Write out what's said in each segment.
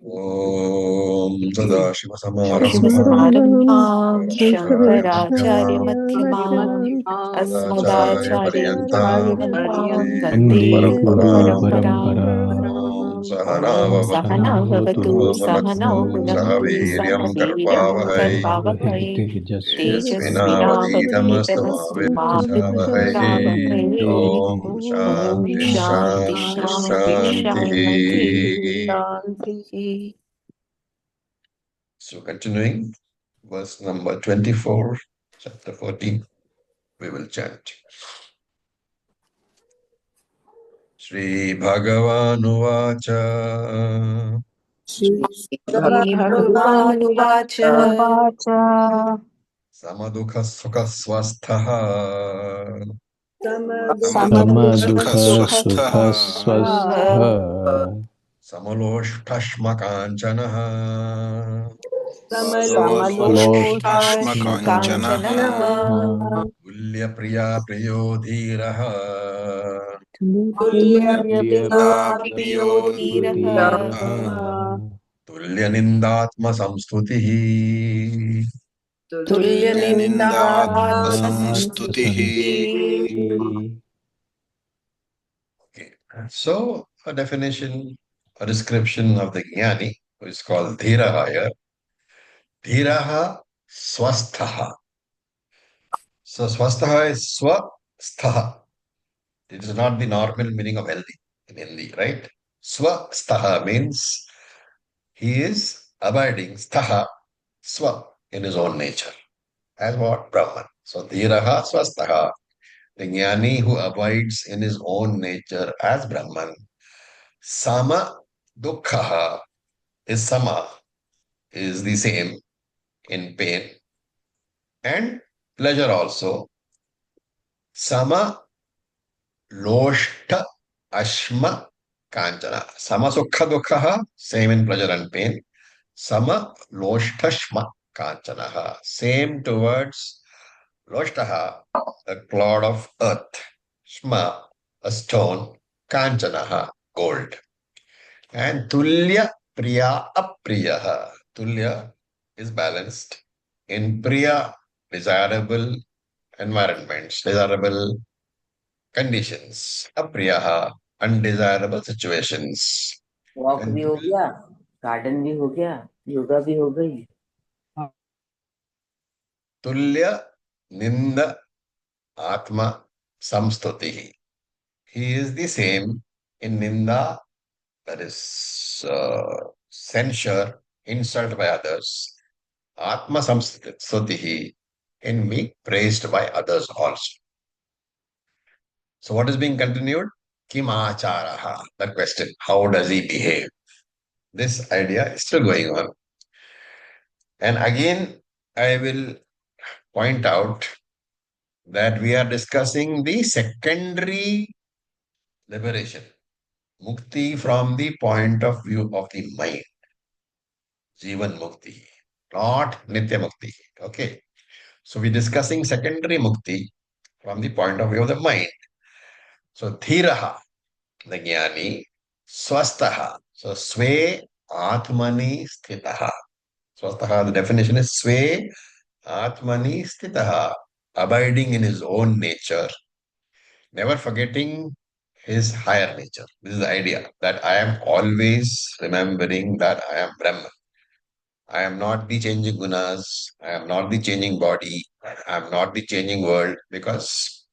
Om Sadaşivasamārambhām Shankaracharyamध्यamām Shankaracharyamadhyamām Asmadacharyaparyantam Asmadacharyaparyantam Vande Vande Guru Guru Paramparam. Paramparam. Om Om Sahanavavatu Sahana Bhavatu Sahana Manaktu Bhunaktu Sahaviryam Saha Viryam Karvavahai Karvavahai Tejasvinavadhitamastu Vavithamavahai. Tejasvinavadhitamastu Om Om Shanti Shanti Shanti Shanti Shanti. Shanti. So continuing, verse number 24, chapter 14, we will chant. Shri Bhagavanuvacha Bhaganuvacha Samadukha Sukha Swasthaha Samadukha Samadukha Sukha Samaloshthashma Kanchanaha Samaloष्टाश्म काञ्चनः Samaloष्taśmakanchana Tulya Priya Priyo Dhiraha तुल्यप्रिया प्रियो Priyodhiraha धीरः Tulya Nindatma Samstutihi. तुल्यनिन्दात्मसंस्तुतिः Tulyanindatmasamstuti Okay. So, a definition, a description of the Jnani, who is called Dhiraha here. Dhiraha Swasthaha. So, Swasthaha is Swasthaha. It is not the normal meaning of healthy in Hindi, right? Swasthaha means he is abiding, sthaha, swa, in his own nature. As what? Brahman. So, Dhiraha Swasthaha. The Jnani who abides in his own nature as Brahman. Sama Dukkha is sama, is the same in pain and pleasure also. Sama Loshta Ashma Kanchana. Sama Sukha Dukkha, same in pleasure and pain. Sama Loshta Shma Kanchana. Same towards Loshtaha, a clod of earth. Shma, a stone. Kanchana, gold. And Tulya Priya Apriyaha. Tulya is balanced. In Priya, desirable environments, desirable conditions. Apriyaha, undesirable situations. Walk And भी हो गया, garden भी हो गया, योगा भी हो गई. Tulya Ninda Atma Samstutihi. He is the same in Ninda, that is censure, insult by others. Atma Samstutihi, in me, praised by others also. So what is being continued? Kim acharaha, the question, how does he behave? This idea is still going on. And again, I will point out that we are discussing the secondary liberation, mukti from the point of view of the mind, Jivan Mukti, not Nitya Mukti. Okay. So we're discussing secondary mukti from the point of view of the mind. So Dhiraha, the Jnani, Swastaha. So Sve Atmani Sthitaha. Swastaha, the definition is Sve Atmani Sthitaha. Abiding in his own nature, never forgetting his higher nature. This is the idea that I am always remembering that I am Brahman. I am not the changing gunas. I am not the changing body. I am not the changing world because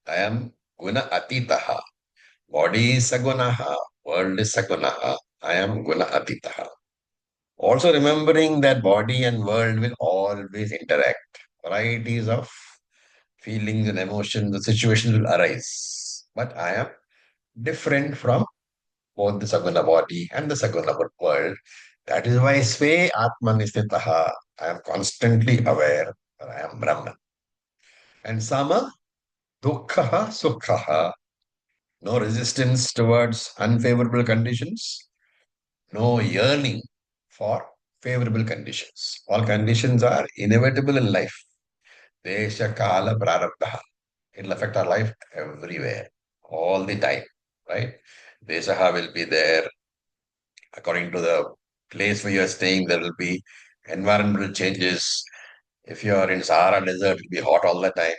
I am guna atitaha. Body is sagunaha. World is sagunaha. I am guna atitaha. Also remembering that body and world will always interact. Varieties of feelings and emotions, the situations will arise. But I am different from both the Saguna body and the Saguna world. That is why Sve Atmanistitaha. I am constantly aware that I am Brahman. And Sama Dukkha Sukha. No resistance towards unfavorable conditions. No yearning for favorable conditions. All conditions are inevitable in life. Desha Kala Prarabdha. It will affect our life everywhere, all the time, right? Deshaha will be there. According to the place where you are staying, there will be environmental changes. If you are in Sahara Desert, it will be hot all the time.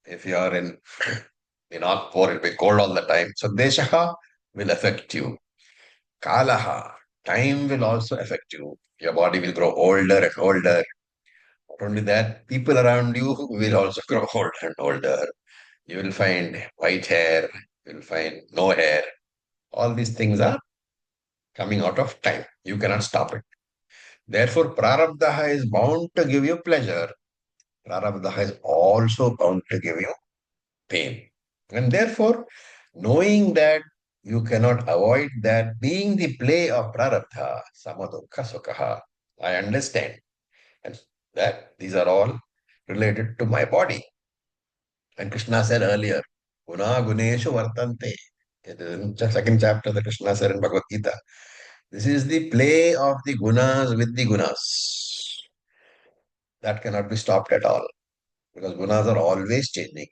If you are in the North Pole, it will be cold all the time. So Deshaha will affect you. Kalaha, time will also affect you. Your body will grow older and older. Not only that, people around you will also grow older and older. You will find white hair, you will find no hair. All these things are coming out of time. You cannot stop it. Therefore, prarabdha is bound to give you pleasure. Prarabdha is also bound to give you pain. And therefore, knowing that you cannot avoid that being the play of prarabdha, samadukha sukha, I understand. And that these are all related to my body. And Krishna said earlier, Guna Guneshu Vartante. It is in the second chapter that Krishna said in Bhagavad Gita. This is the play of the gunas with the gunas. That cannot be stopped at all because gunas are always changing.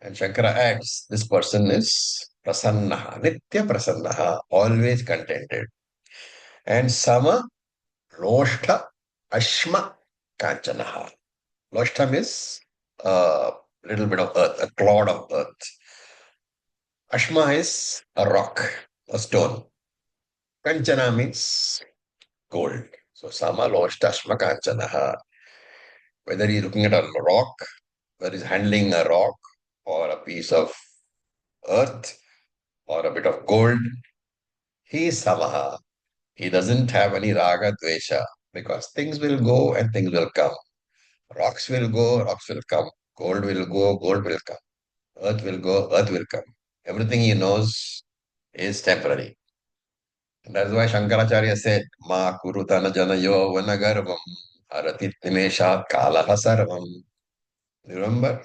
And Shankara adds, this person is prasannaha, nitya prasannaha, always contented. And sama loshta ashma kanchanaha. Loshtam is a little bit of earth, a clod of earth. Ashma is a rock, a stone. Kanchana means gold. So sama loshta ashma kanchanaha. Whether he's looking at a rock, whether he's handling a rock or a piece of earth or a bit of gold, he is samaha. He doesn't have any raga dvesha because things will go and things will come. Rocks will go, rocks will come. Gold will go, gold will come. Earth will go, earth will come. Everything he knows is temporary. And that's why Shankaracharya said, Ma kuru dana jana yo vanagarvam haratit nimeshat kalaha sarvam. Remember?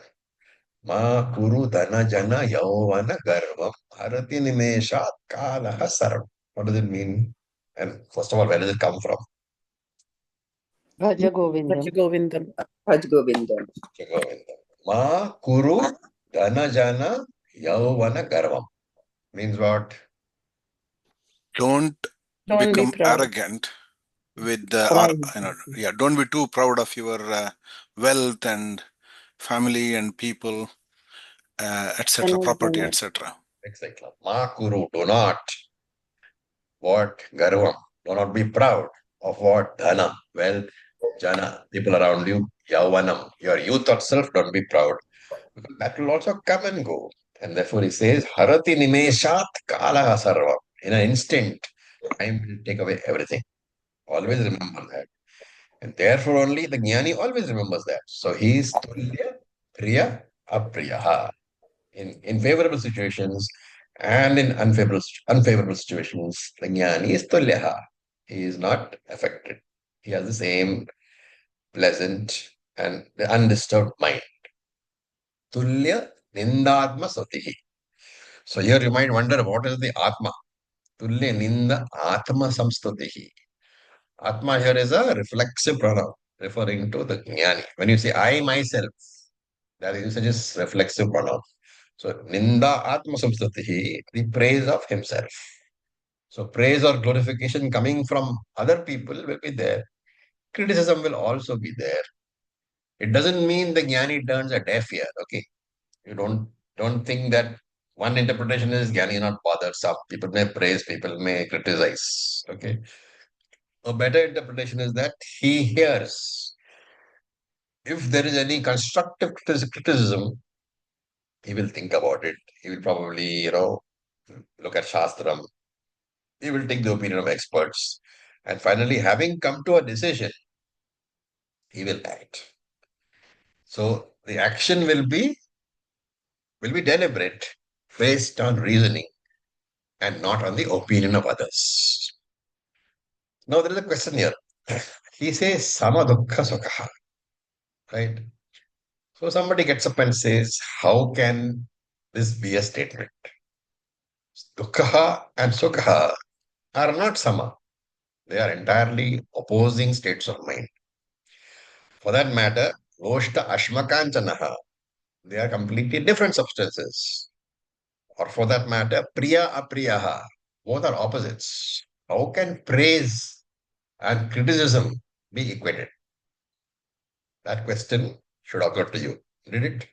Ma kuru dana jana yauvana garvam harati nimeshat kalaha sarvam. What does it mean? And first of all, where does it come from? Bhaja Govindam. Govindam. Bhaj Govindam. Govinda. Ma kuru dana jana yauvana garvam. Means what? Don't Don't be become proud. arrogant with the, Pride. don't be too proud of your wealth and family and people, etc., property, etc. Exactly. Ma kuru, do not. What? Garvam. Do not be proud of what? Dhana. Wealth, jana, people around you. Yauvanam. Your youth itself, don't be proud. Because that will also come and go. And therefore he says, Harati nimeshat kalaha sarvam. In an instant, time will take away everything. Always remember that. And therefore only the jnani always remembers that. So he is tulya, priya, apriyaha. In favorable situations and in unfavorable situations, the jnani is tulyaha. He is not affected. He has the same pleasant and undisturbed mind. Tulya nindatma satihi. So here you might wonder what is the Atma? Tulya ninda Atma samstutihi. Atma here is a reflexive pronoun referring to the jnani. When you say I myself, that usage is reflexive pronoun. So ninda Atma samstutihi, the praise of himself. So praise or glorification coming from other people will be there. Criticism will also be there. It doesn't mean the jnani turns a deaf ear. Okay, you don't think that one interpretation is jnani not bothered. Some people may praise, people may criticize. Okay, a better interpretation is that he hears. If there is any constructive criticism, he will think about it. He will probably, look at Shastram. He will take the opinion of experts. And finally, having come to a decision, he will act. So the action will be deliberate, based on reasoning, and not on the opinion of others. Now there is a question here. He says sama dukkha sukha. Right? So somebody gets up and says, how can this be a statement? Dukkha and sukha are not sama. They are entirely opposing states of mind. For that matter, loshta ashmakanchanaha, they are completely different substances. Or for that matter, priya apriyaha, Both are opposites. How can praise and criticism be equated? That question should occur to you. Did it?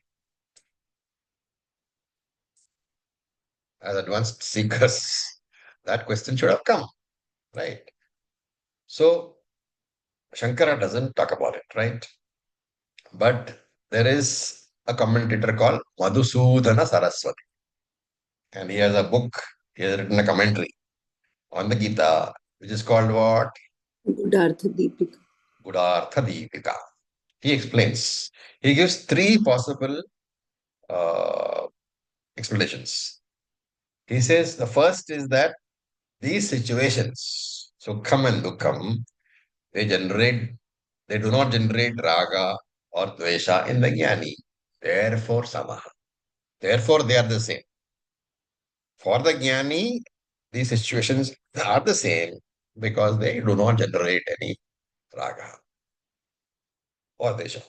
As advanced seekers, that question should have come, right? So Shankara doesn't talk about it, right? But there is a commentator called Madhusudana Saraswati, and he has a book. He has written a commentary on the Gita, which is called what? Gudartha Deepika. Gudartha Deepika. He explains. He gives three possible uh, explanations. He says the first is that these situations, Sukham and Dukkham, they do not generate raga or dvesha in the jnani. Therefore, samaha. Therefore, they are the same. For the jnani, these situations are the same because they do not generate any raga or dvesha.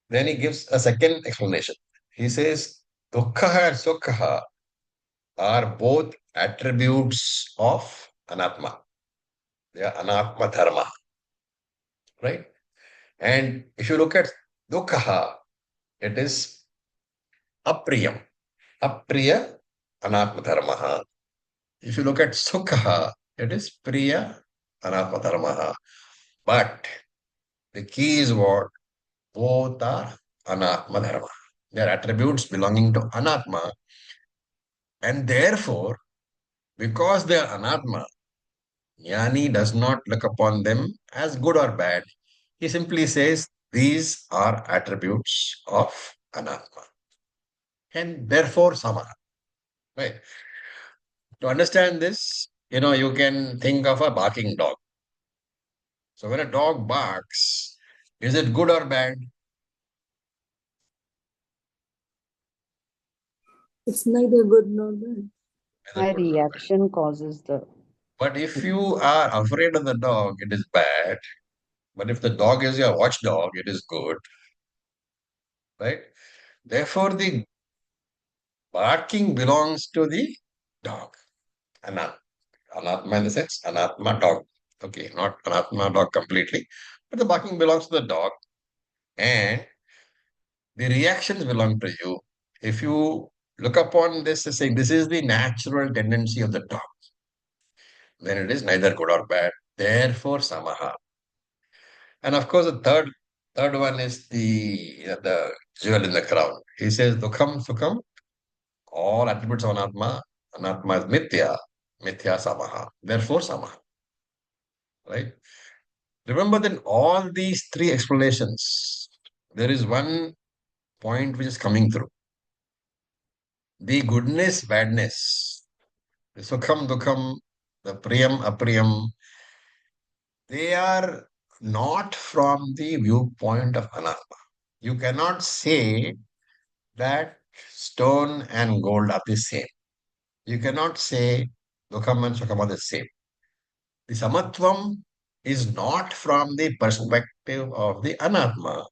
Then he gives a second explanation. He says, dukkha and sukha are both attributes of anatma. They are anatma dharma, right? And if you look at dukkha, it is apriyam. Apriya anatma dharma. If you look at sukha, it is priya anatma dharma. But the key is what? Both are anatma dharma. They are attributes belonging to anatma. And therefore, because they are anatma, Jnani does not look upon them as good or bad. He simply says these are attributes of anatma. And therefore, samaha. Right? To understand this, you can think of a barking dog. So when a dog barks, is it good or bad? It's neither good nor bad. Is it My good or bad? reaction causes the. But if you are afraid of the dog, it is bad. But if the dog is your watchdog, it is good. Right? Therefore, the barking belongs to the dog. Anatma in the sense, anatma dog. Okay, not anatma dog completely. But the barking belongs to the dog. And the reactions belong to you. If you look upon this as saying this is the natural tendency of the dog, then it is neither good or bad. Therefore, samaha. And of course, the third one is the jewel in the crown. He says, dukham, sukham, all attributes of anatma. Anatma is mithya samaha. Therefore, samaha. Right? Remember that all these three explanations, there is one point which is coming through. The goodness, badness, the sukham, dukham, the priyam, apriyam, they are not from the viewpoint of anatma. You cannot say that stone and gold are the same. You cannot say dukham and sukham are the same. The samatvam is not from the perspective of the anatma.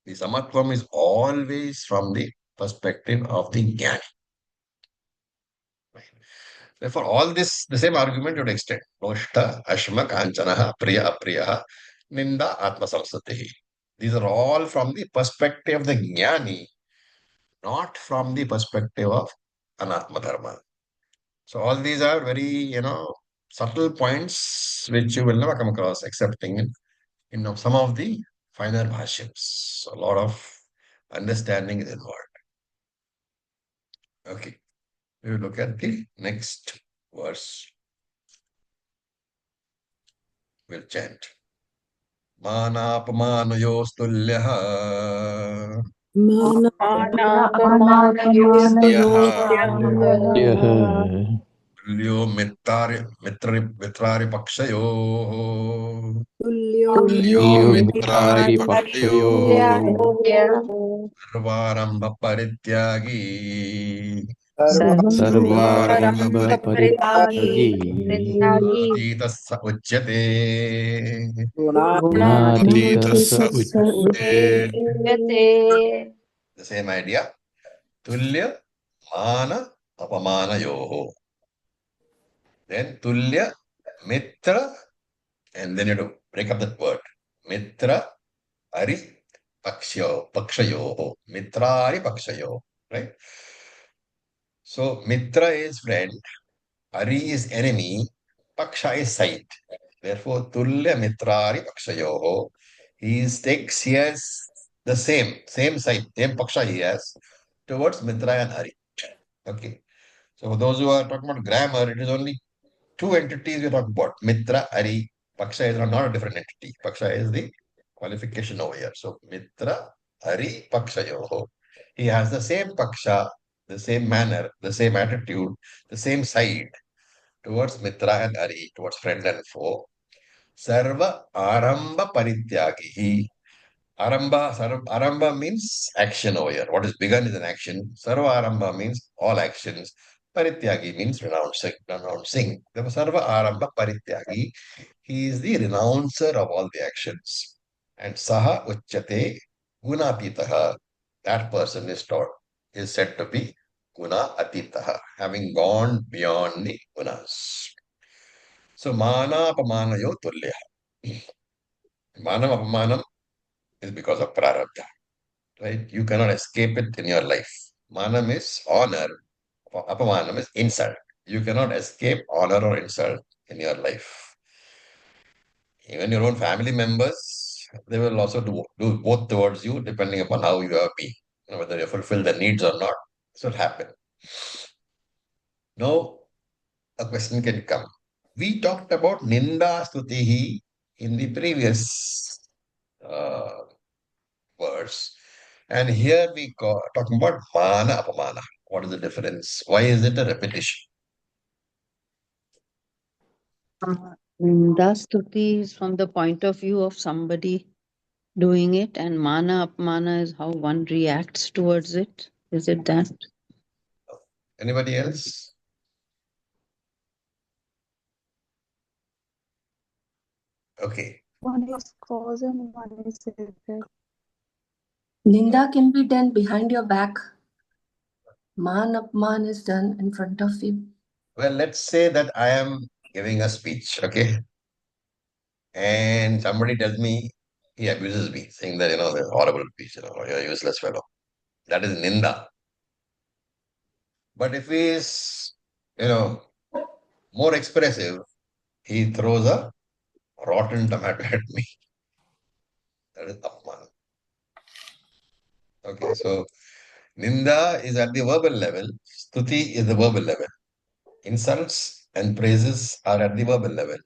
The samatvam is always from the perspective of the jnani. Right. Therefore, all this, the same argument would extend. Noshta, ashma, kanchanaha, priya, apriyaha, ninda, atma samsatihi. These are all from the perspective of the jnani, not from the perspective of anatma dharma. So all these are very, subtle points which you will never come across excepting in some of the finer bhashyams. So a lot of understanding is involved. Okay. We will look at the next verse. We'll chant. Manapamanayostulyah. यः Tulyo mitrari तुल्यो मित्रारिपक्षयोः सर्वारंभ परित्यागी सर्वारम्भपरित्यागी गुणातीतः स उच्यते. गुणातीतः स उच्यते. The same idea. Tulya mana apamanayoho. Then Tulya, Mitra, and then you have to break up that word. Mitra, Ari, Pakshayo. Mitra, Ari, Pakshayo. Right? So Mitra is friend, Ari is enemy, Paksha is side. Therefore, Tulya Mitrari Pakshayoho. He has the same side, same Paksha he has towards Mitra and Ari. Okay. So for those who are talking about grammar, it is only two entities we're talking about. Mitra, Ari, Paksha is not a different entity. Paksha is the qualification over here. So Mitra, Ari, Pakshayoho. He has the same Paksha, the same manner, the same attitude, the same side towards Mitra and Ari, towards friend and foe. Sarva Aramba Parityagi. Aramba means action over here. What is begun is an action. Sarva Aramba means all actions. Parityagi means renouncing. Therefore, Sarva Aramba Parityagi. He is the renouncer of all the actions. And Saha Uchyate Gunapitaha. That person is said to be Guna Atitaha, having gone beyond the gunas. So Mana Apamanayo Tulya. Manam Apamanam is because of prarabdha, right? You cannot escape it in your life. Manam is honor, apamanam is insult. You cannot escape honor or insult in your life. Even your own family members, they will also do both towards you, depending upon how you have been, whether you fulfill their needs or not. This will happen. Now, a question can come. We talked about Ninda Stutihi in the previous uh, verse. And here we talking about mana apamana. What is the difference? Why is it a repetition? Nindastuti is from the point of view of somebody doing it, and mana apmana is how one reacts towards it. Is it that? Anybody else? Okay. One is cause and one is effect. Ninda can be done behind your back. Man Apman is done in front of you. Well, let's say that I am giving a speech, okay? And somebody tells me, he abuses me, saying that, the horrible speech, you're a useless fellow. That is ninda. But if he is, more expressive, he throws a rotten tomato at me. That is apman. Okay, so Ninda is at the verbal level, Stuti is the verbal level. Insults and praises are at the verbal level.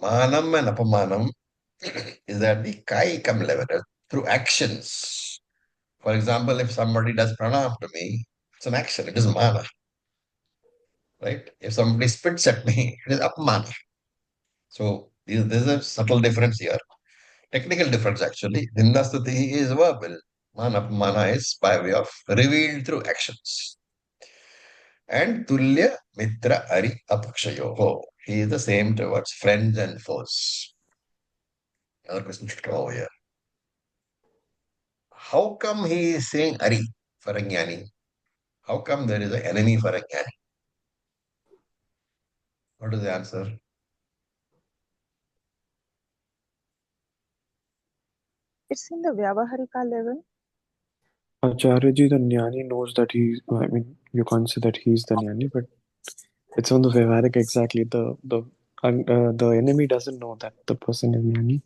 Manam and Apamanam is at the Kaikam level, through actions. For example, if somebody does pranam to me, it's an action, it is mana. Right? If somebody spits at me, it is apmana. So there's a subtle difference here. Technical difference actually. Ninda Stuti is verbal. Mana is by way of revealed through actions. And Tulya Mitra Ari Apakshayoho. He is the same towards friends and foes. Another question should come over here. How come he is saying Ari for a jnani? How come there is an enemy for a jnani? What is the answer? It's in the Vyavaharika level. Acharya the Jnani knows that I mean, you can't say that he's the Jnani, but it's on the Vyavaharik exactly. The enemy doesn't know that the person is Jnani.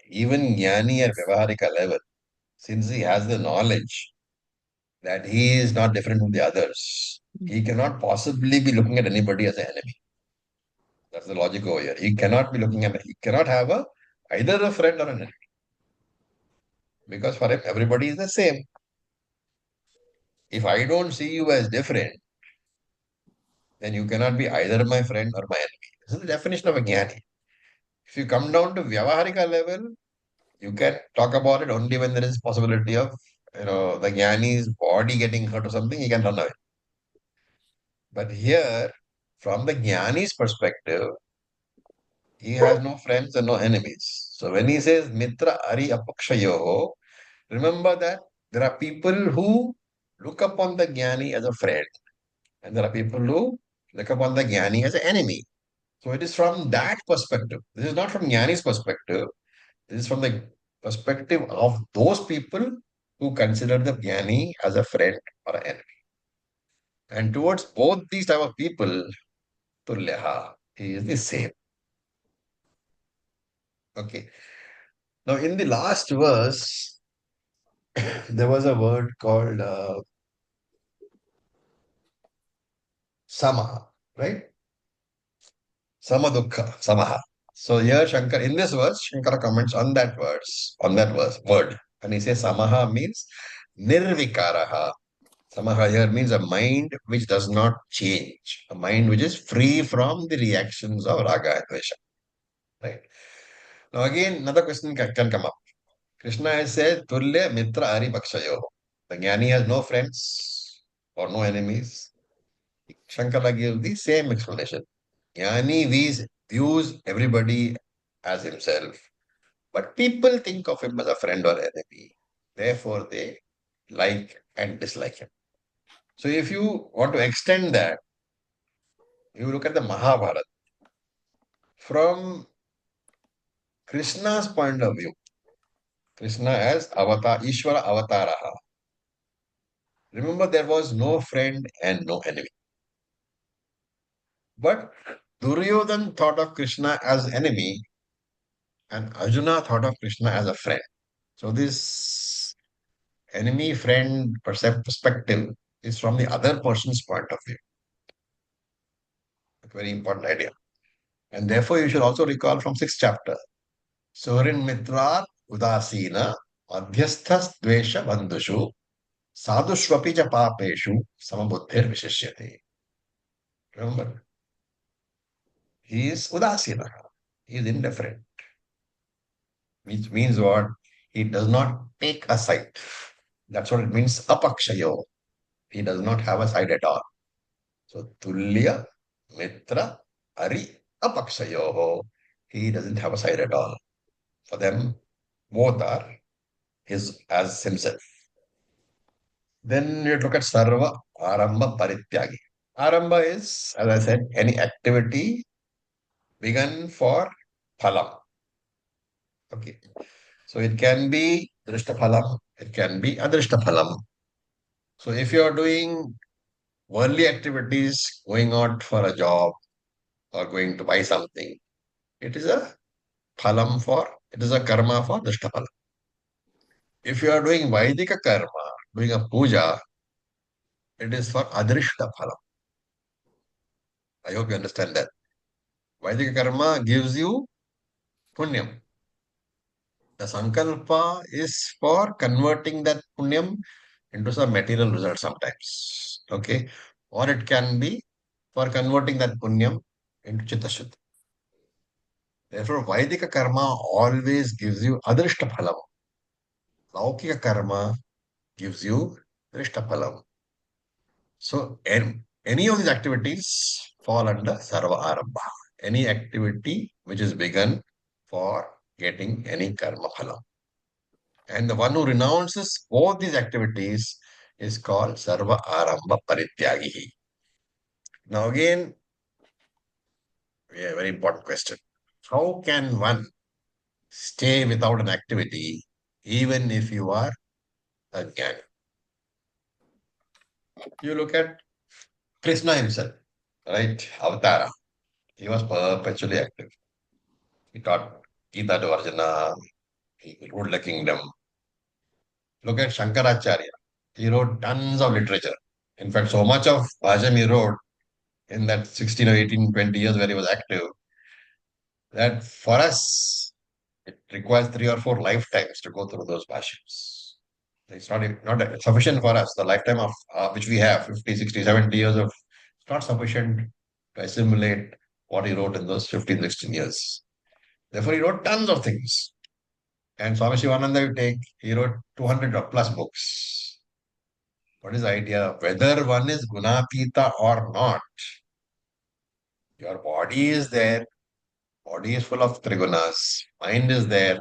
Even jnani at Vyavaharika level, since he has the knowledge that he is not different from the others, he cannot possibly be looking at anybody as an enemy. That's the logic over here. He cannot be looking at, he cannot have either a friend or an enemy. Because for him, everybody is the same. If I don't see you as different, then you cannot be either my friend or my enemy. This is the definition of a jnani. If you come down to Vyavaharika level, you can talk about it only when there is possibility of, the jnani's body getting hurt or something, he can run away. But here, from the jnani's perspective, he has no friends and no enemies. So when he says Mitra Ari Apakshayoho, remember that there are people who look upon the jnani as a friend, and there are people who look upon the Jnani as an enemy. So it is from that perspective. This is not from Jnani's perspective. This is from the perspective of those people who consider the Jnani as a friend or an enemy. And towards both these type of people, Tulyaha, he is the same. Okay. Now in the last verse, there was a word called Samaha, right? Samadukha, Samaha. So here Shankar, in this verse, Shankara comments on that word. And he says Samaha means Nirvikaraha. Samaha here means a mind which does not change, a mind which is free from the reactions of Raga and Dvesha. Right? Now again, another question can come up. Krishna has said, Tulya Mitra Ari Bhakshayo. The Jnani has no friends or no enemies. Shankara gives the same explanation. Jnani views everybody as himself, but people think of him as a friend or enemy. Therefore, they like and dislike him. So, if you want to extend that, you look at the Mahabharata. From Krishna's point of view, Krishna as Avatar, Ishvara Avataraha. Remember, there was no friend and no enemy. But Duryodhan thought of Krishna as enemy, and Arjuna thought of Krishna as a friend. So, this enemy friend perspective is from the other person's point of view. A very important idea. And therefore, you should also recall from 6th chapter. Surin Mitrat Udasina Madhyasthas Dvesha Bandhushu Sadhushvapi cha Papeshu Samabuddhir Vishishyate. Remember, he is Udasina. He is indifferent. Which means what? He does not take a side. That's what it means, apakshayo. He does not have a side at all. So, Tulya, Mitra, Ari, apakshayoho. He doesn't have a side at all. For them, both are as himself. Then you look at Sarva, Aramba, Parityagi. Aramba is, as I said, any activity begun for phalam. Okay. So it can be drishta phalam, it can be adrishta phalam. So if you are doing worldly activities, going out for a job or going to buy something, it is a karma for drishta phalam. If you are doing Vaidika karma, doing a puja, it is for adrishta phalam. I hope you understand that. Vaidika karma gives you punyam. The sankalpa is for converting that punyam into some material result sometimes. Okay. Or it can be for converting that punyam into chitta-shuddhi. Therefore, Vaidika karma always gives you adrishta phalam. Laukika karma gives you drishta phalam. So, any of these activities fall under sarva arambha. Any activity which is begun for getting any karma phalam. And the one who renounces both these activities is called sarva arambha parityagihi. Now again, a very important question. How can one stay without an activity even if you are a jnani? You look at Krishna himself, right? Avatara. He was perpetually active. He taught Gita to Arjuna. He ruled the kingdom. Look at Shankaracharya. He wrote tons of literature. In fact, so much of Bhajam he wrote in that 16 or 18, 20 years where he was active, that for us, it requires 3 or 4 lifetimes to go through those bhashyams. It's not sufficient for us. The lifetime of which we have, 50, 60, 70 years of, it's not sufficient to assimilate what he wrote in those 15, 16 years. Therefore, he wrote tons of things. And Swami Shivananda, you take, he wrote 200 or plus books. What is the idea? Whether one is Gunatita or not, your body is there, body is full of trigunas, mind is there,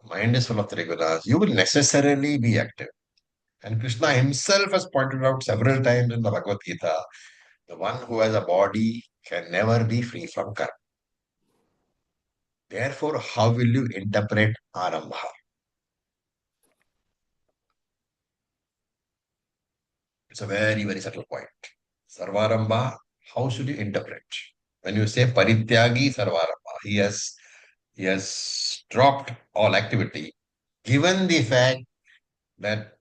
mind is full of trigunas, you will necessarily be active. And Krishna himself has pointed out several times in the Bhagavad Gita The one who has a body can never be free from karma. Therefore, how will you interpret Arambha? It's a very, very subtle point. Sarvarambha, how should you interpret? When you say Parityagi Sarvarambha, he has dropped all activity. Given the fact that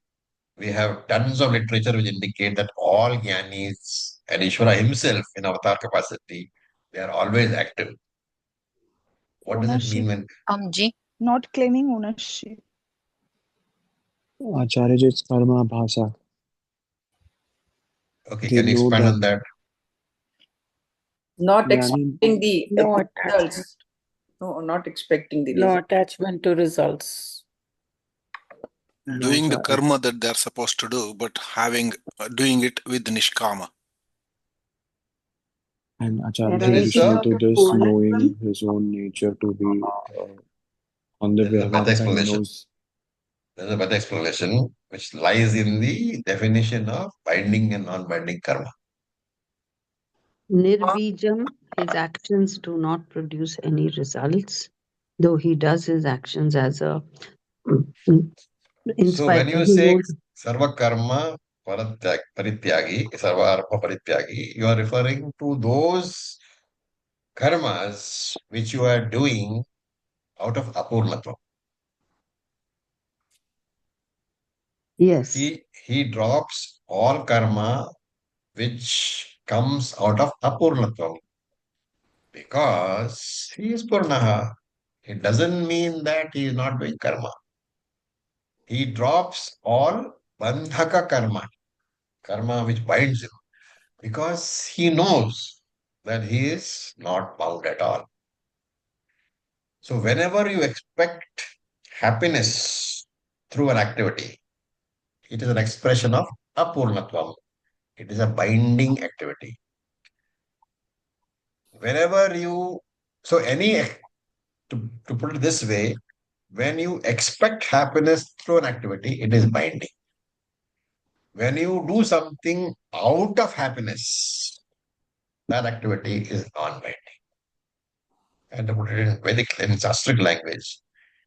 we have tons of literature which indicate that all Jnanis and Ishvara himself in avatar capacity, they are always active. What does it Ownership. mean when Ji. Not claiming ownership. Acharyaji's karma bhasa. okay, They can you know expand that on that? Not Jnani, expecting the No attachment. results. No, not expecting the No results. attachment to results. no, Doing the Acharya. karma that they're supposed to do, but doing it with nishkama. And There Acharya are There is additional a to this, knowing his own nature to be on the There's a better Vyavaharika, he explanation. knows. There's a better explanation which lies in the definition of binding and non-binding karma. Nirbijam, his actions do not produce any results, though he does his actions as a So when you he say won't- sarva karma parityagi, sarva arpa parityagi, you are referring to those karmas which you are doing out of apurnatva. yes, He drops all karma which comes out of apurnatva because he is purnaha. It doesn't mean that he is not doing karma. He drops all bandhaka karma which binds him, because he knows that he is not bound at all. So whenever you expect happiness through an activity, it is an expression of apurnatvam. It is a binding activity. Whenever you, so any, to put it this way, when you expect happiness through an activity, it is binding. When you do something out of happiness, that activity is non-binding. And to put it in Vedic and Sanskrit language,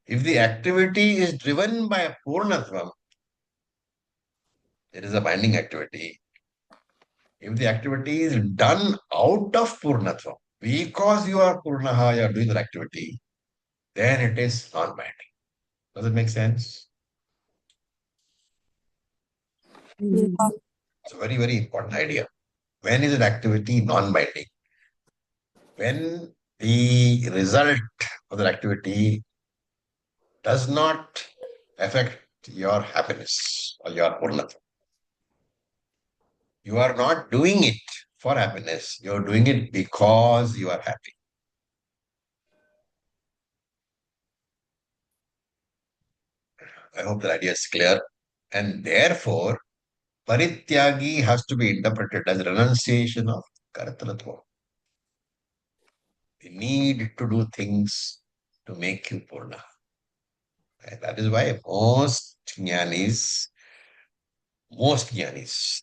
if the activity is driven by a Purnatvam, it is a binding activity. If the activity is done out of Purnatvam, because you are Purnaha, you are doing that activity, then it is non-binding. Does it make sense? It's a very, very important idea. When is an activity non-binding? When the result of that activity does not affect your happiness or your purnatva. You are not doing it for happiness. You are doing it because you are happy. I hope the idea is clear. And therefore, parityagi has to be interpreted as renunciation of kartratva. The need to do things to make you purna. And that is why most jnanis,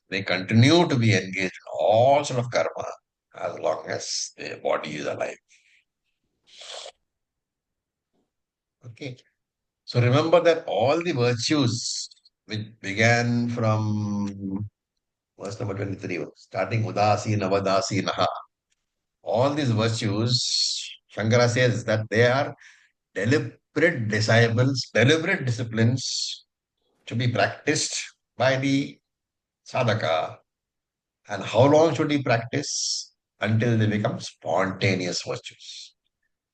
they continue to be engaged in all sort of karma as long as their body is alive. Okay. So remember that all the virtues which began from verse number 23, starting Udasi, Navadasi, Naha, all these virtues, Shankara says that they are deliberate disciplines to be practiced by the sadhaka. And how long should he practice? Until they become spontaneous virtues.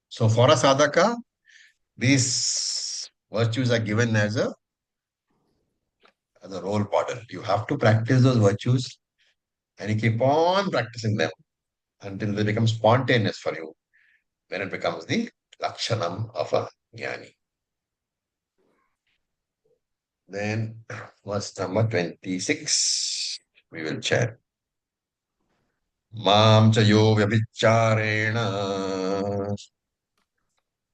So for a sadhaka, these virtues are given as a role model. You have to practice those virtues and you keep on practicing them until they become spontaneous for you. Then it becomes the lakshanam of a jnani. Then verse number 26, we will chant. Mam cha yo vyabhicharena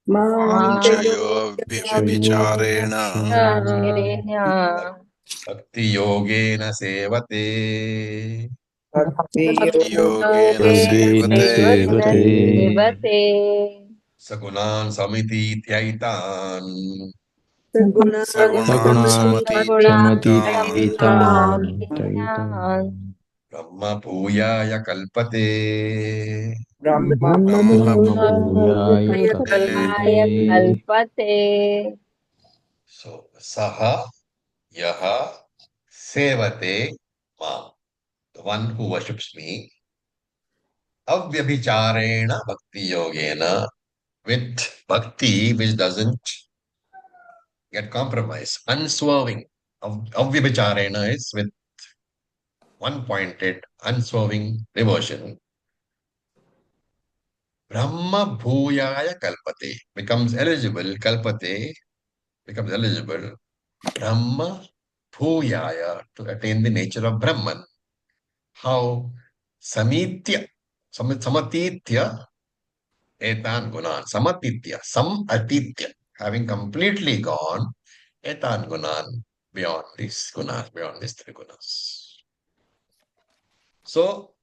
Manchayo vibhicharena bhakti yogena sevate Bhakti Yogena Yogena Sevate. Sevate. Sagunan Samitithaitan Sagunansamatityan Sagunasamaतीतान् Brahma Bhuyaya Kalpate. Brahma Brahmabhooyaya Bhuyate. kalpate. So, Saha Yaha Sevate Mam, the one who worships me, Avyabhicharena Bhakti Yogena, with bhakti which doesn't get compromised, unswerving. Avyabhicharena is with one pointed, unswerving devotion. Brahma Bhuyaya Kalpate becomes eligible, Kalpate becomes eligible, Brahma Bhuyaya to attain the nature of Brahman. How? Samitya, Samatitya, Etan Gunan, Samatitya, Samatitya, having completely gone, Etan Gunan, beyond these gunas, beyond these three gunas. So,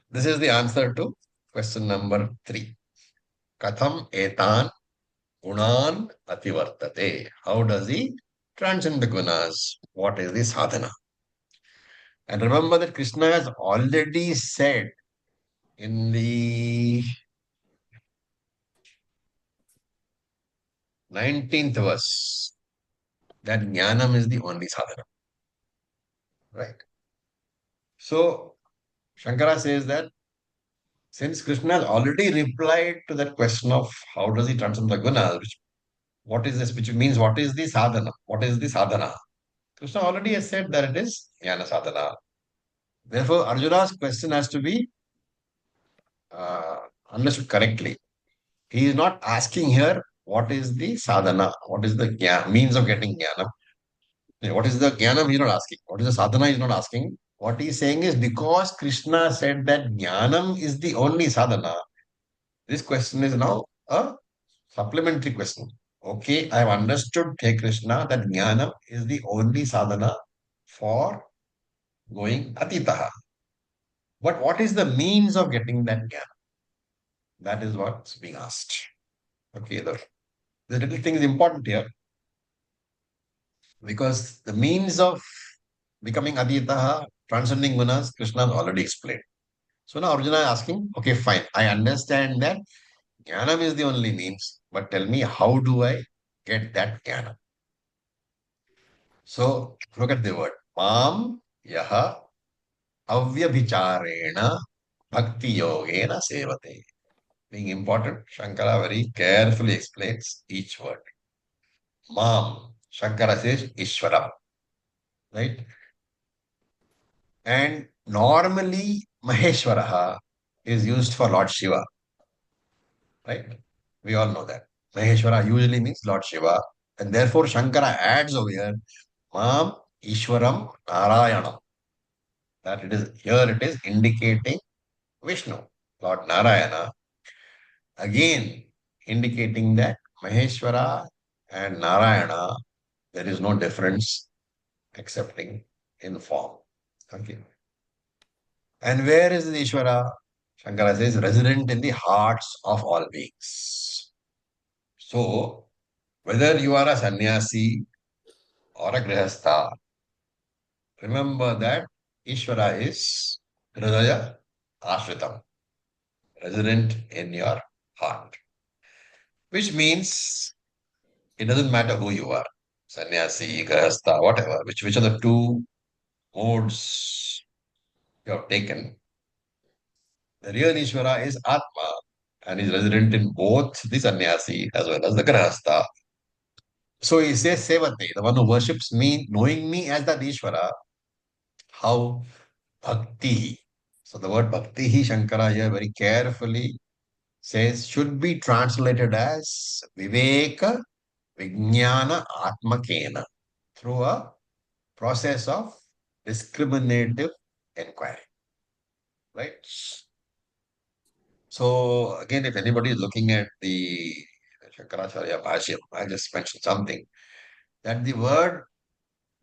this is the answer to question number 3. Katham etan gunan ativartate. How does he transcend the gunas? What is the sadhana? And remember that Krishna has already said in the 19th verse that jnanam is the only sadhana. Right? So, Shankara says that since Krishna has already replied to that question of how does he transcend the gunas, what is this, which means what is the sadhana? What is the sadhana? Krishna already has said that it is jnana sadhana. Therefore, Arjuna's question has to be understood correctly. He is not asking here what is the sadhana, what is the means of getting jnana. What is the jnanam? He is not asking. What is the sadhana? He is not asking. What he is saying is because Krishna said that jnanam is the only sadhana, this question is now a supplementary question. Okay, I have understood, Hey Krishna, that jnanam is the only sadhana for going atitaha. But what is the means of getting that jnana? That is what's being asked. Okay, the little thing is important here because the means of becoming aditaha, transcending gunas, Krishna has already explained. So now Arjuna is asking, okay, fine, I understand that jnanam is the only means, but tell me, how do I get that jnana? So look at the word. Mam yaha avyabhicharena bhakti yogena sevate. Being important, Shankara very carefully explains each word. Mam, Shankara says Ishvaram, right? And normally Maheshwaraha is used for Lord Shiva, right? We all know that. Maheshwara usually means Lord Shiva. And therefore Shankara adds over here, Mam Ishwaram Narayanam. That it is here it is indicating Vishnu, Lord Narayana. Again, indicating that Maheshwara and Narayana, there is no difference excepting in form. Okay. And where is the Ishvara? Shankara says, resident in the hearts of all beings. So, whether you are a sannyasi or a grihastha, remember that Ishvara is Hridaya Ashritam, resident in your heart. Which means it doesn't matter who you are, sannyasi, grihastha, whatever, which are the two modes you have taken. The real Ishvara is Atma and is resident in both the sannyasi as well as the grihastha. So he says Sevate, the one who worships me, knowing me as that Ishvara, how bhakti. So the word bhakti, Shankara here very carefully says should be translated as Viveka Vijnana Atmakena, through a process of discriminative inquiry. Right? So again, if anybody is looking at the Shankaracharya Bhashyam, I just mentioned something that the word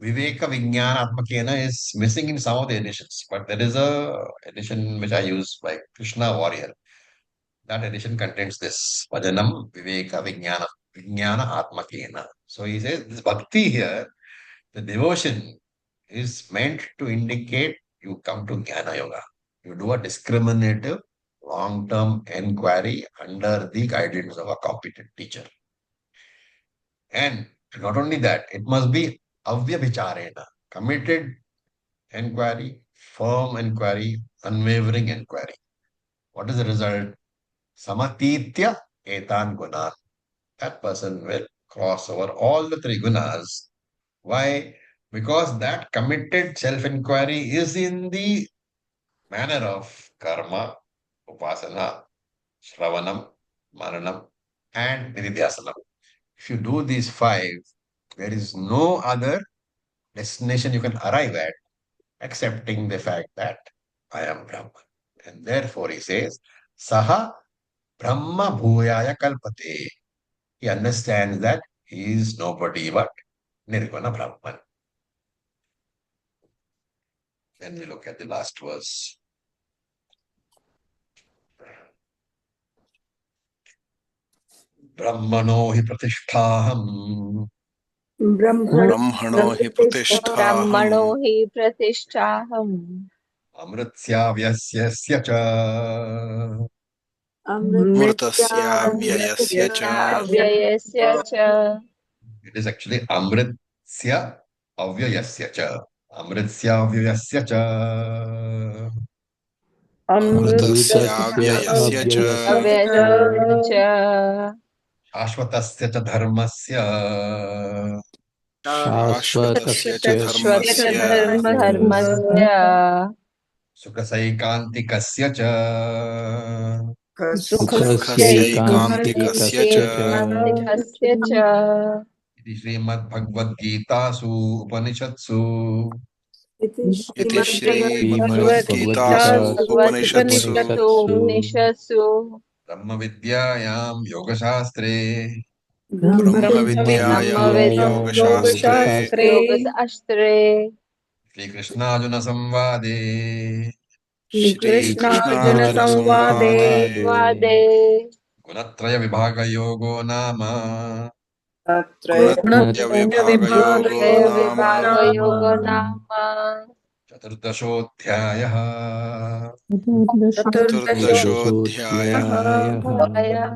Viveka Vijnana Atmakena is missing in some of the editions, but there is a edition which I use by Krishna Warrior. That edition contains this Bhajanam Viveka Vijnana Atmakena. So he says this bhakti here, the devotion is meant to indicate you come to Jnana Yoga. You do a discriminative long-term inquiry under the guidance of a competent teacher. And not only that, it must be avyabhicharena, committed inquiry, firm inquiry, unwavering inquiry. What is the result? Samatitya etan gunan. That person will cross over all the three gunas. Why? Because that committed self-inquiry is in the manner of karma, upasana, shravanam, maranam, and nididhyasanam. If you do these five, there is no other destination you can arrive at accepting the fact that I am Brahman. And therefore he says, Saha Brahma Bhuyaya Kalpate. He understands that he is nobody but Nirguna Brahman. Then we look at the last verse. Brahmano hi pratisthaham. Brahmano hi pratisthaham. Brahmano hi pratisthaham. Amritsya vyasya cha. Amritasya vyayasya cha. Vyayasya cha. It is actually Amritsya avyayasya cha. Amritsya avyayasya cha. Amritasya vyayasya cha. Avyayasya cha. Ashvatasya cha dharmasya. Shashvatasya cha dharmasya. Dharmasya. Sukasaikantikasya cha. Sukhasya cha. Ekantikasya cha. Iti Srimad Bhagavad Gita su Upanishatsu. Iti Shri Bhagavad Gita Upanishatsu. Upanishatsu. Brahma Vidyayam Yoga Shastre. Brahma Vidyayam Yoga Shastre. Yoga Shastre. Shri Krishna Arjuna Samvade. Shri Krishna Arjuna Samvade. Vade. Gunatraya Vibhaga Yogo Nama. Gunatraya Vibhaga Yogo Vibhaga Nama. Yoga Nama. Chaturdashodhyayah. Chaturdashodhyayah.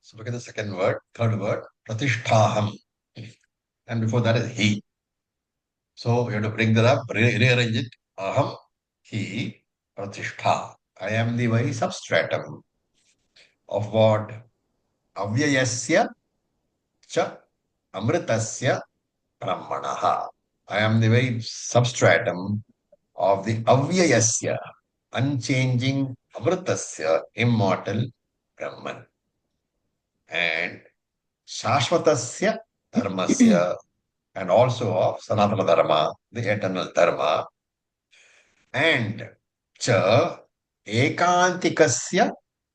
So look at the second word, third word, pratisthaham. And before that is he. So you have to bring that up, rearrange it. Aham, he, pratishtha. I am the very substratum of what? Avyayasya cha amritasya brahmanaha. I am the very substratum of the avyayasya, unchanging amritasya, immortal Brahman. And shashvatasya dharmasya, and also of Sanatana Dharma, the eternal Dharma, and cha ekantikasya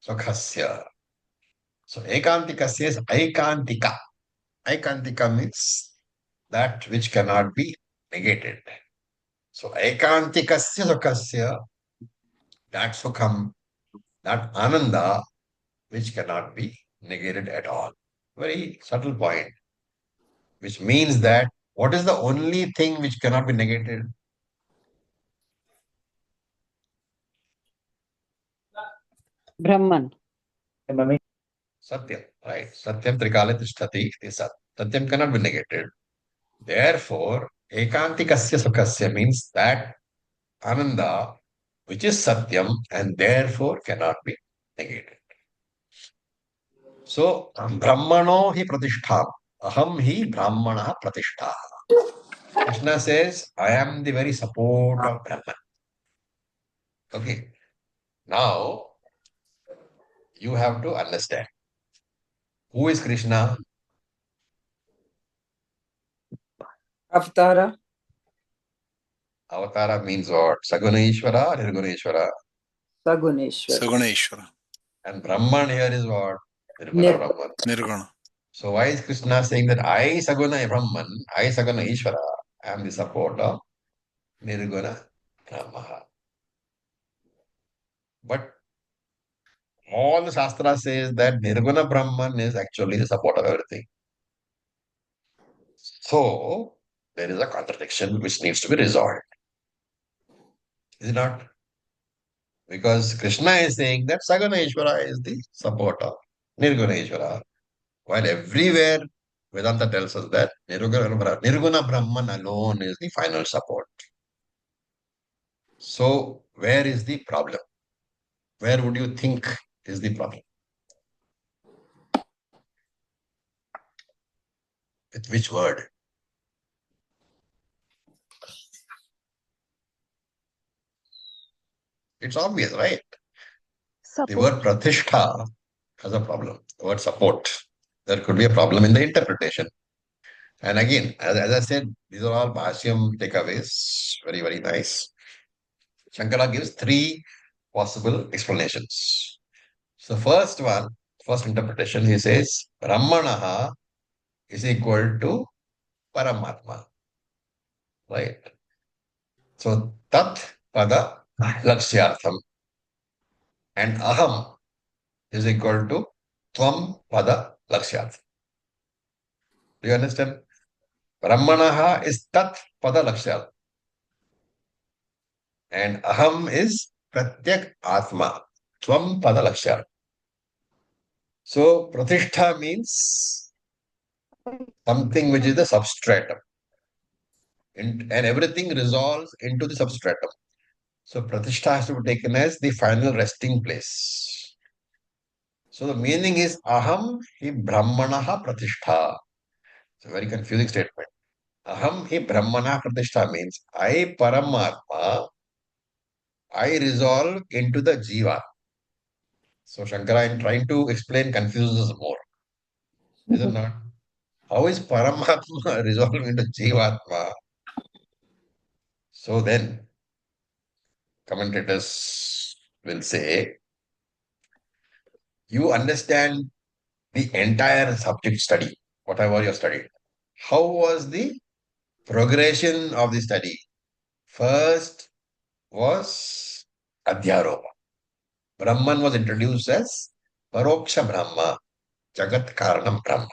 sukhasya. So ekantikasya is aikantika. Aikantika means that which cannot be negated. So ekantikasya sukhasya, that sukham, that ananda, which cannot be negated at all. Very subtle point, which means that what is the only thing which cannot be negated? Brahman. Satyam, right? Satyam trikale tishtati iti sat. Satyam cannot be negated. Therefore, ekantikasya sukhasya means that ananda, which is satyam, and therefore cannot be negated. So, brahmano hi pratistham. Aham hi brahmana pratishtha. Krishna says, I am the very support of Brahman. Okay. Now, you have to understand. Who is Krishna? Avatara. Avatara means what? Saguna or Nirguna Saguneshwara. Saguneshwara. And Brahman here is what? Nirguna Brahman. Nirguna. So why is Krishna saying that I Saguna Brahman, I Saguna Ishvara, I am the support of Nirguna Brahma. But all the Shastra says that Nirguna Brahman is actually the support of everything. So there is a contradiction which needs to be resolved. Is it not? Because Krishna is saying that Saguna Ishvara is the support of Nirguna Ishvara. While everywhere Vedanta tells us that Nirguna Brahman alone is the final support. So where is the problem? Where would you think is the problem? With which word? It's obvious, right? The Support. word pratishtha has a problem. The word support. There could be a problem in the interpretation. And again, as I said, these are all Bhashyam takeaways. Very, very nice. Shankara gives three possible explanations. So first one, first interpretation, he says, Brahmanaha is equal to Paramatma. Right? So Tat Pada Lakshyartham and Aham is equal to Tvam Pada Lakshyartham. Do you understand? Brahmanaha is Tat Pada Lakshyartham. And Aham is Pratyak Atma. Tvam Pada Lakshyartham. So Pratishtha means something which is the substratum. And everything resolves into the substratum. So Pratishtha has to be taken as the final resting place. So the meaning is Aham hi Brahmanaha Pratishtha. It's a very confusing statement. Aham hi Brahmanaha Pratishtha means I Paramatma, I resolve into the Jiva. So Shankara, in trying to explain, confuses more. Is it not? How is Paramatma resolving into Jivatma? So then, commentators will say, you understand the entire subject study, whatever you studied. How was the progression of the study? First was Adhyaropa. Brahman was introduced as Paroksha Brahma, Jagat Karanam Brahma.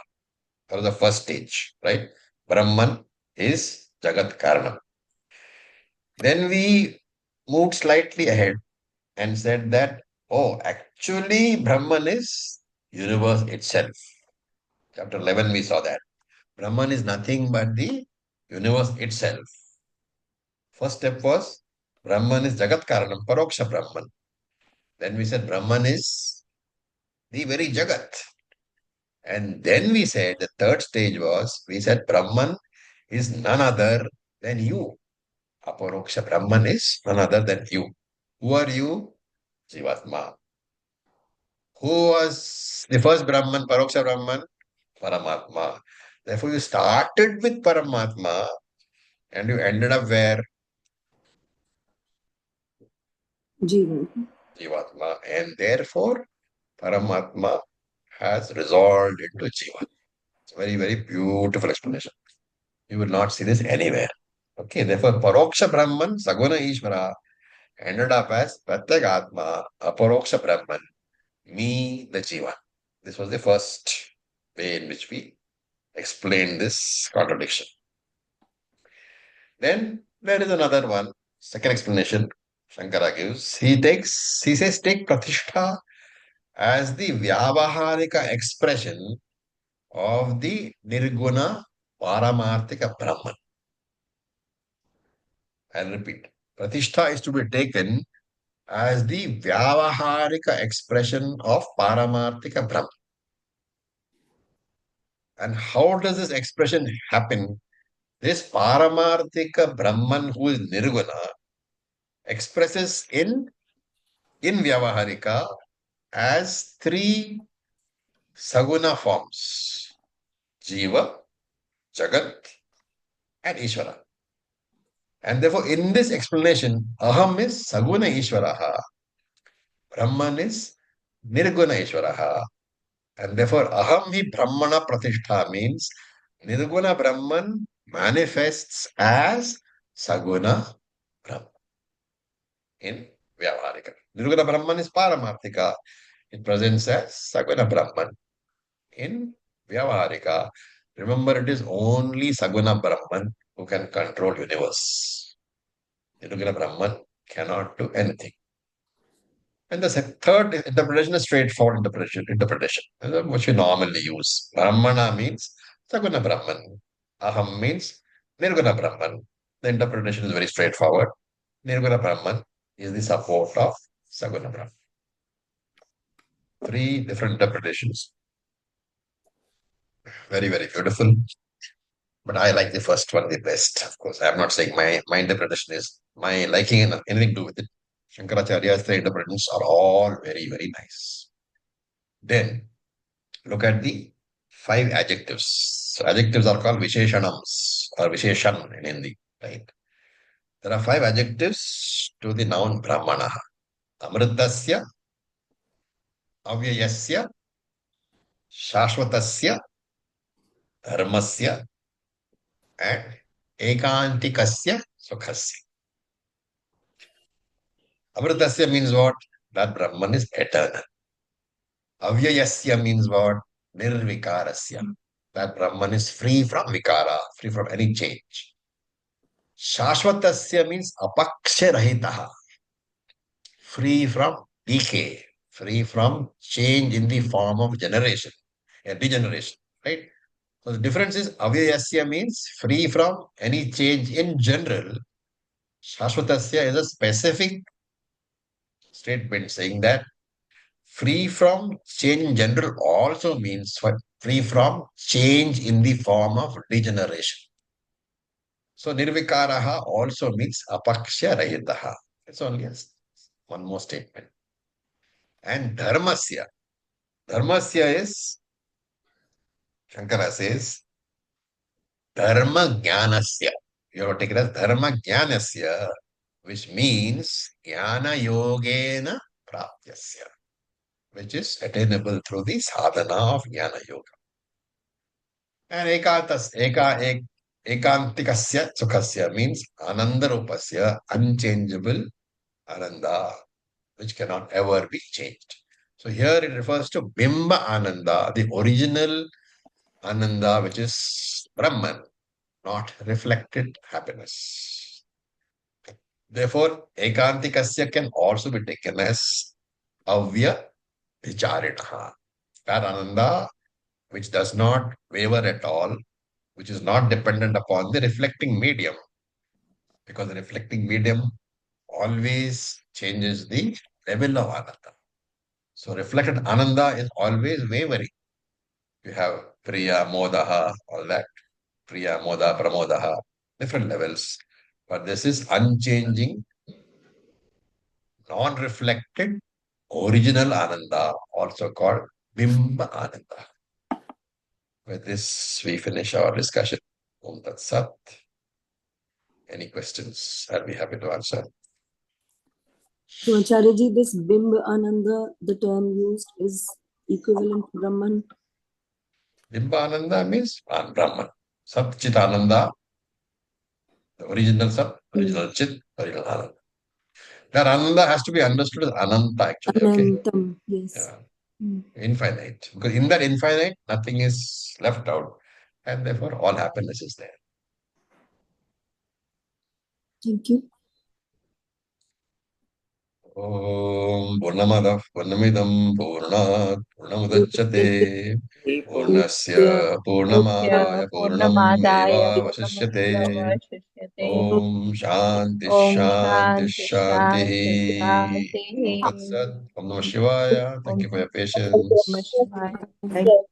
That was the first stage, right? Brahman is Jagat Karanam. Then we moved slightly ahead and said that, oh, actually Brahman is universe itself. Chapter 11 we saw that. Brahman is nothing but the universe itself. First step was Brahman is Jagat Karanam, Paroksha Brahman. Then we said Brahman is the very Jagat. And then we said the third stage was, we said Brahman is none other than you. Aparoksha Brahman is none other than you. Who are you? Jivatma. Who was the first Brahman, Paroksha Brahman? Paramatma. Therefore, you started with Paramatma and you ended up where? Jivan. Jivatma. And therefore, Paramatma has resolved into Jiva. It's a very, very beautiful explanation. You will not see this anywhere. Okay, therefore, Paroksha Brahman, Saguna Ishvara, ended up as Pratyagatma, Aparoksha Brahman, me, the Jiva. This was the first way in which we explained this contradiction. Then there is another one, second explanation Shankara gives. He says, take Pratishtha as the Vyavaharika expression of the Nirguna Paramarthika Brahman. I'll repeat. Pratishtha is to be taken as the Vyavaharika expression of Paramarthika Brahman. And how does this expression happen? This Paramarthika Brahman who is Nirguna expresses in Vyavaharika as three Saguna forms. Jiva, Jagat and Ishvara. And therefore in this explanation, Aham is Saguna Ishvaraha, Brahman is Nirguna Ishvaraha, And therefore, aham hi brahmana pratishtha means nirguna Brahman manifests as saguna Brahman in Vyavaharika. Nirguna Brahman is Paramarthika. It presents as Saguna Brahman in Vyavaharika. Remember, it is only Saguna Brahman who can control universe. Nirguna Brahman cannot do anything. And the third interpretation is straightforward interpretation, which we normally use. Brahmana means Saguna Brahman. Aham means Nirguna Brahman. The interpretation is very straightforward. Nirguna Brahman is the support of Saguna Brahman. 3 different interpretations. Very, very beautiful. But I like the first one the best. Of course, I'm not saying my interpretation is my liking and anything to do with it. Shankaracharya's 3 interpretations are all very, very nice. Then, look at the 5 adjectives. So, adjectives are called Visheshanams or Visheshan in Hindi, right? There are 5 adjectives to the noun Brahmana. Amritasya, Avyayasya, Shashvatasya, Dharmasya, and Ekantikasya Sukhasya. Amritasya means what? That Brahman is eternal. Avyayasya means what? Nirvikarasya. That Brahman is free from vikara, free from any change. Shashvatasya means apaksharahitaha, free from decay, free from change in the form of generation and degeneration, right? So the difference is avyayasya means free from any change in general. Shashvatasya is a specific statement saying that free from change in general also means free from change in the form of degeneration. So nirvikaraha also means apaksha rahitaha. It's only one more statement. And dharmasya. Dharmasya is, Shankara says, dharma jnanasya. You have to take it as dharma jnanasya, which means jnana yogena praptyasya, which is attainable through the sadhana of jnana yoga. And ekantikasya sukhasya means anandarupasya, unchangeable ananda, which cannot ever be changed. So here it refers to Bimba Ananda, the original Ananda, which is Brahman, not reflected happiness. Therefore, Ekantikasya can also be taken as Avya Vicharinaha. That Ananda, which does not waver at all, which is not dependent upon the reflecting medium, because the reflecting medium always changes the level of Ananda. So reflected Ananda is always wavering. You have Priya, Modaha, all that. Priya, Moda, Pramodaha, different levels. But this is unchanging, non-reflected, original Ananda, also called Bimba Ananda. With this, we finish our discussion. Om Tat Sat. Any questions? I'll be happy to answer. So Acharyaji, this Bimba Ananda, the term used is equivalent to Brahman. Bimba Ananda means Brahman. Sat Chit Ananda, the original Sat, original Chit, original Ananda. That Ananda has to be understood as Ananta actually. Anantam, Okay? yes. Yeah. Infinite. Because in that infinite, nothing is left out. And therefore, all happiness is there. Thank you. Om Purnamadav Purnamidam Purnat Purnamudachyate Purnasya Purnamadaya Purnam Eva Vasishyate Om Shanti Om Shanti Shanti Shanti Shanti Om Tat Sat. Om Namah Shivaya. Thank you for your patience. Namaः Shivaya. Thank you.